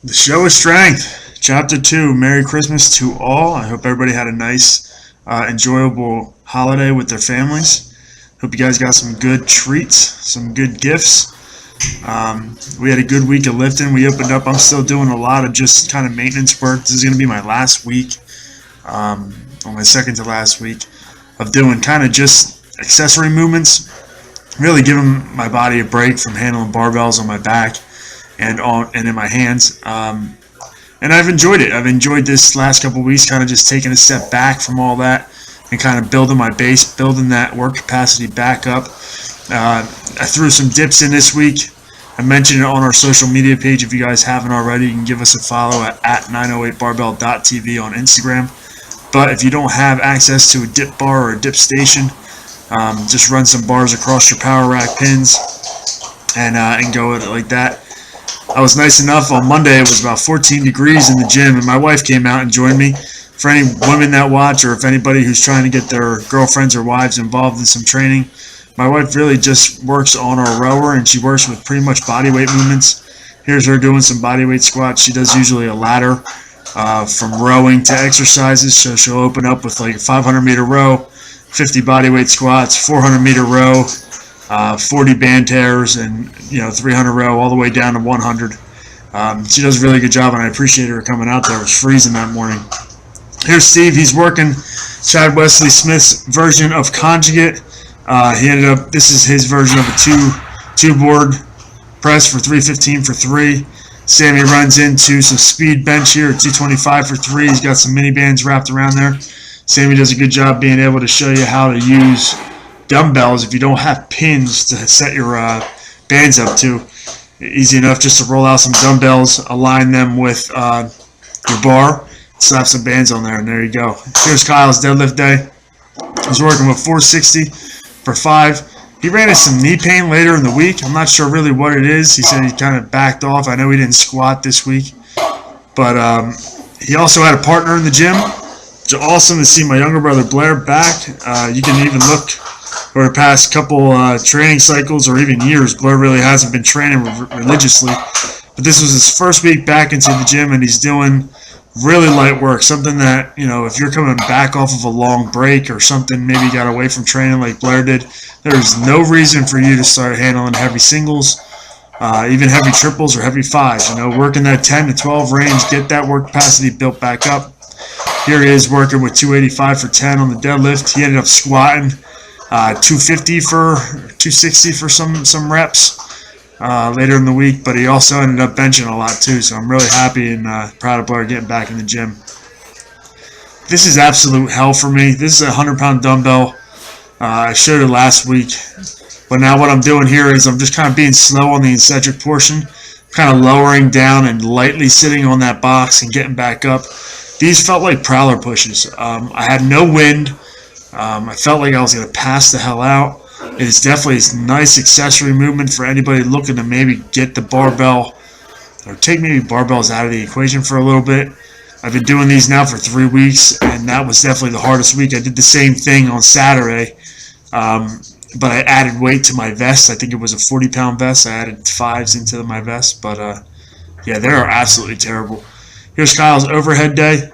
The show of strength, chapter 2. Merry Christmas to all. I hope everybody had a nice, enjoyable holiday with their families. Hope you guys got some good treats, some good gifts. We had a good week of lifting. We opened up. I'm still doing a lot of just kind of maintenance work. This is going to be my last week, or my second to last week, of doing kind of just accessory movements. Really giving my body a break from handling barbells on my back and in my hands. And I've enjoyed it. I've enjoyed this last couple of weeks, kind of just taking a step back from all that and kind of building my base, building that work capacity back up. I threw some dips in this week. I mentioned it on our social media page. If you guys haven't already, you can give us a follow at 908barbell.tv on Instagram. But if you don't have access to a dip bar or a dip station, just run some bars across your power rack pins and go with it like that. I was nice enough on Monday. It was about 14 degrees in the gym, and my wife came out and joined me. For any women that watch, or if anybody who's trying to get their girlfriends or wives involved in some training, my wife really just works on our rower, and she works with pretty much bodyweight movements. Here's her doing some bodyweight squats. She does usually a ladder from rowing to exercises, so she'll open up with like a 500-meter row, 50 bodyweight squats, 400-meter row, 40 band tears, and 300 row all the way down to 100. She does a really good job, and I appreciate her coming out there. It was freezing that morning. Here's Steve. He's working Chad Wesley Smith's version of conjugate. This is his version of a two board press for 315 for 3. Sammy runs into some speed bench here at 225 for 3. He's got some mini bands wrapped around there. Sammy does a good job being able to show you how to use dumbbells if you don't have pins to set your bands up to. Easy enough just to roll out some dumbbells, align them with your bar, slap some bands on there, and there you go. Here's Kyle's deadlift day. He's working with 460 for 5. He ran into some knee pain later in the week. I'm not sure really what it is. He said he kind of backed off. I know he didn't squat this week, but he also had a partner in the gym. It's awesome to see my younger brother Blair back. You can even look over the past couple training cycles or even years. Blair really hasn't been training religiously, but this was his first week back into the gym, and he's doing really light work, something that, if you're coming back off of a long break or something, maybe you got away from training like Blair did, there's no reason for you to start handling heavy singles, even heavy triples or heavy fives. Working that 10 to 12 range, get that work capacity built back up. Here he is working with 285 for 10 on the deadlift. He ended up squatting 250 for 260 for some reps later in the week, but he also ended up benching a lot too, so I'm really happy and proud of Blair getting back in the gym. This is absolute hell for me. This is a 100-pound dumbbell. I showed it last week, but now what I'm doing here is I'm just kind of being slow on the eccentric portion, kind of lowering down and lightly sitting on that box and getting back up. These felt like prowler pushes. I had no wind. I felt like I was going to pass the hell out. It is definitely a nice accessory movement for anybody looking to maybe get the barbell or take maybe barbells out of the equation for a little bit. I've been doing these now for 3 weeks, and that was definitely the hardest week. I did the same thing on Saturday, but I added weight to my vest. I think it was a 40-pound vest. I added 5s into my vest, but yeah, they are absolutely terrible. Here's Kyle's overhead day,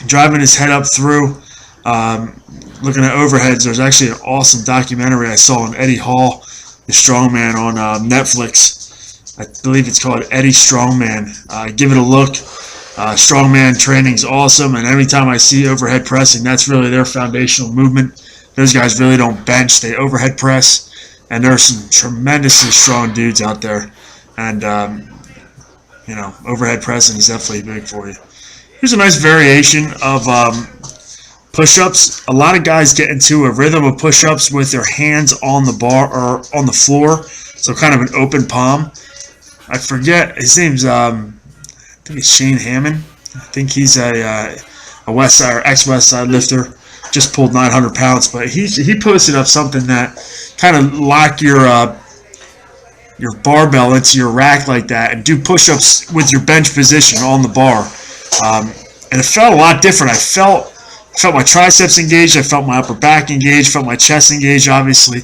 driving his head up through. Looking at overheads, there's actually an awesome documentary I saw on Eddie Hall, the strongman, on Netflix. I believe it's called Eddie Strongman. Give it a look. Strongman training is awesome, and every time I see overhead pressing, that's really their foundational movement. Those guys really don't bench, they overhead press, and there are some tremendously strong dudes out there, and overhead pressing is definitely big for you. Here's a nice variation of push-ups. A lot of guys get into a rhythm of push-ups with their hands on the bar or on the floor, so kind of an open palm. I forget his name's. I think it's Shane Hammond. I think he's a West Side or ex-West Side lifter. Just pulled 900 pounds, but he posted up something that kind of lock your barbell into your rack like that and do push-ups with your bench position on the bar. And it felt a lot different. I felt my triceps engaged, I felt my upper back engaged, felt my chest engaged, obviously.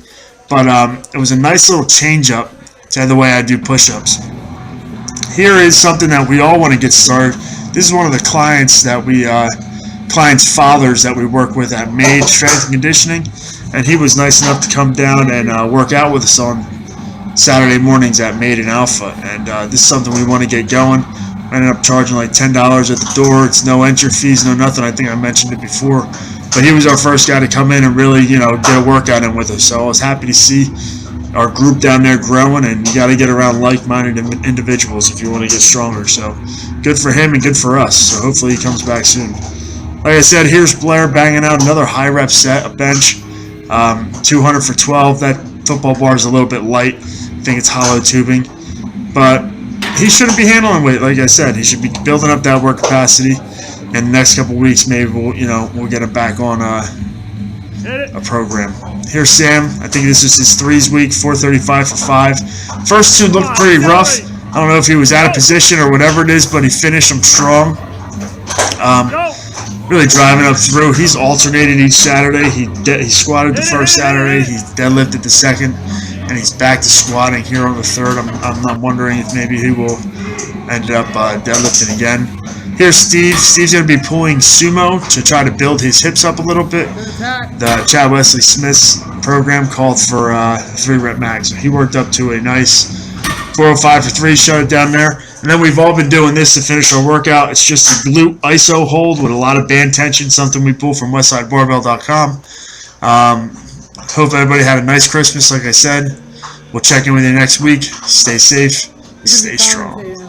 But it was a nice little change up to the way I do push-ups. here is something that we all want to get started. This is one of the clients fathers that we work with at Made Strength and Conditioning, and he was nice enough to come down and work out with us on Saturday mornings at Made in Alpha. And this is something we want to get going. I ended up charging like $10 at the door. It's no entry fees, no nothing. I think I mentioned it before. But he was our first guy to come in and really, get a workout in with us. So I was happy to see our group down there growing, and you got to get around like-minded individuals if you want to get stronger. So good for him and good for us. So hopefully he comes back soon. Like I said, here's Blair banging out another high rep set, a bench, 200 for 12. That football bar is a little bit light. I think it's hollow tubing, but he shouldn't be handling weight. Like I said, he should be building up that work capacity. And the next couple weeks, maybe we'll get him back on a program. Here's Sam. I think this is his threes week, 435 for 5. First two looked pretty rough. I don't know if he was out of position or whatever it is, but he finished them strong. Really driving up through. He's alternated each Saturday. He squatted the first Saturday. He deadlifted the second, and he's back to squatting here on the third. I'm wondering if maybe he will end up deadlifting again. Here's Steve. Steve's going to be pulling sumo to try to build his hips up a little bit. The Chad Wesley Smith's program called for 3-rep max. So he worked up to a nice 405 for 3, shut it down there. And then we've all been doing this to finish our workout. It's just a glute iso hold with a lot of band tension, something we pull from westsidebarbell.com. Hope everybody had a nice Christmas, like I said. We'll check in with you next week. Stay safe. Stay strong.